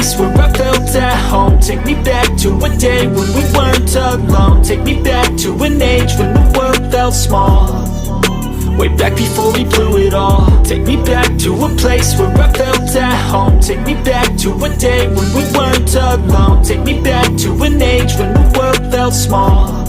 place where I felt at home. Take me back to a day when we weren't alone. Take me back to an age when the world felt small. Way back before we blew it all. Take me back to a place where I felt at home. Take me back to a day when we weren't alone. Take me back to an age when the world felt small.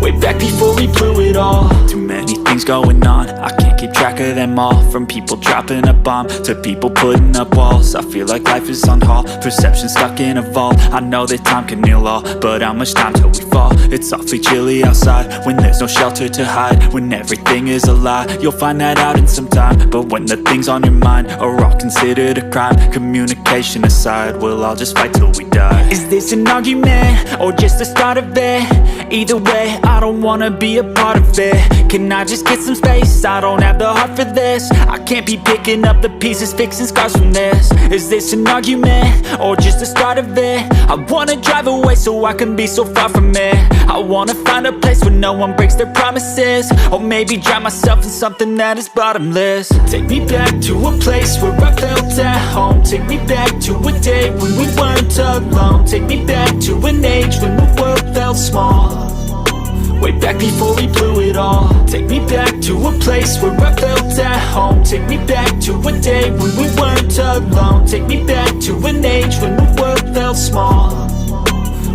Way back before we blew it all. Too many things going on, I can't keep track of them all. From people dropping a bomb to people putting up walls. I feel like life is on hold, perception stuck in a vault. I know that time can heal all, but how much time till we fall? It's awfully chilly outside when there's no shelter to hide. When everything is a lie, you'll find that out in some time. But when the things on your mind are all considered a crime, communication aside, we'll all just fight till we die. Is this an argument or just the start of it? Either way, I don't wanna be a part of it. Can I just get some space? I don't have the heart for this. I can't be picking up the pieces, fixing scars from this. Is this an argument or just the start of it? I wanna drive away so I can be so far from it. I wanna find a place where no one breaks their promises. Or maybe drown myself in something that is bottomless. Take me back to a place where I felt at home. Take me back to a day when we weren't alone. Take me back to an age when the world felt small. Way back before we blew it all. Take me back to a place where I felt at home. Take me back to a day when we weren't alone. Take me back to an age when the world felt small.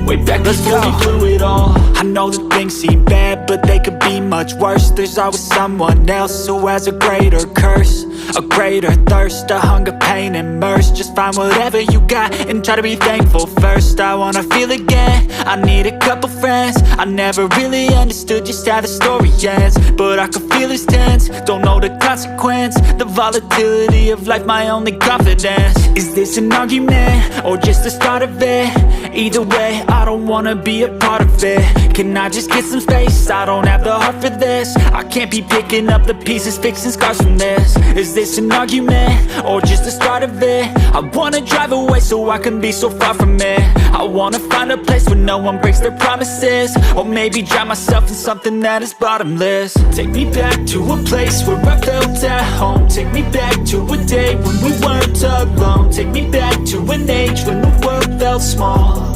Way back before we blew it all. I know that things seem bad, but they could be much worse. There's always someone else who has a greater curse, a greater thirst, a hunger, pain, and mercy. Just find whatever you got and try to be thankful first. I wanna feel again, I need a couple friends. I never really understood just how the story ends, but I can feel it's tense, don't know the consequence. The volatility of life, my only confidence. Is this an argument or just the start of it? Either way, I don't wanna be a part of it. Can I just get some space? I don't have the heart for this. I can't be picking up the pieces, fixing scars from this. Is this an argument or just the start of it? I wanna drive away so I can be so far from it. I wanna find a place where no one breaks their promises. Or maybe drown myself in something that is bottomless. Take me back to a place where I felt at home. Take me back to a day when we weren't alone. Take me back to an age when the world felt small.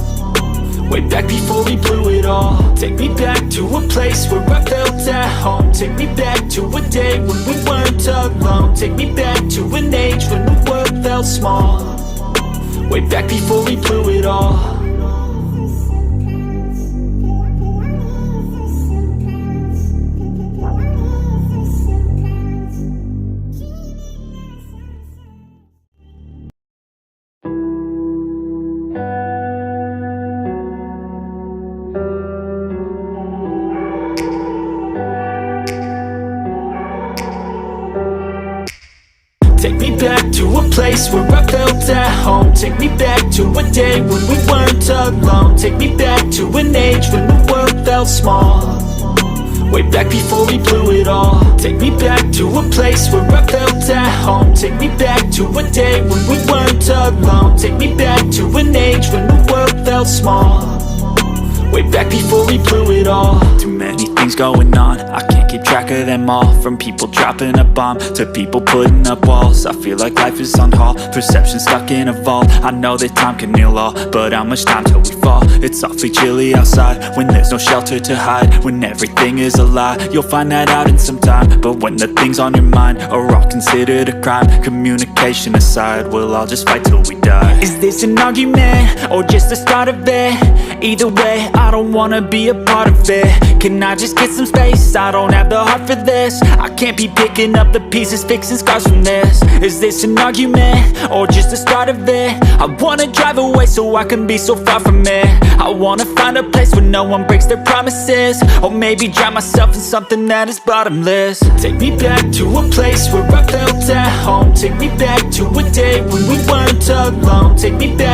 Way back before we blew it all. Take me back to a place where I felt at home. Take me back to a day when we weren't alone. Take me back to an age when the world felt small. Way back before we blew it all. Take me back to a place where I felt at home. Take me back to a day when we weren't alone. Take me back to an age when the world felt small. Way back before we blew it all. Take me back to a place where I felt at home. Take me back to a day when we weren't alone. Take me back to an age when the world felt small. Way back before we blew it all. Too many things going on, I can't keep track of them all. From people dropping a bomb to people putting up walls. I feel like life is on hold, perception stuck in a vault. I know that time can heal all, but how much time till we fall? It's awfully chilly outside when there's no shelter to hide. When everything is a lie, you'll find that out in some time. But when the things on your mind are all considered a crime, communication aside, we'll all just fight till we die. Is this an argument or just the start of it? Either way, I don't wanna be a part of it. Can I just get some space? I don't have the heart for this. I can't be picking up the pieces, fixing scars from this. Is this an argument or just the start of it? I wanna drive away so I can be so far from it. I wanna find a place where no one breaks their promises. Or maybe drown myself in something that is bottomless. Take me back to a place where I felt at home. Take me back to a day when we weren't alone. Take me back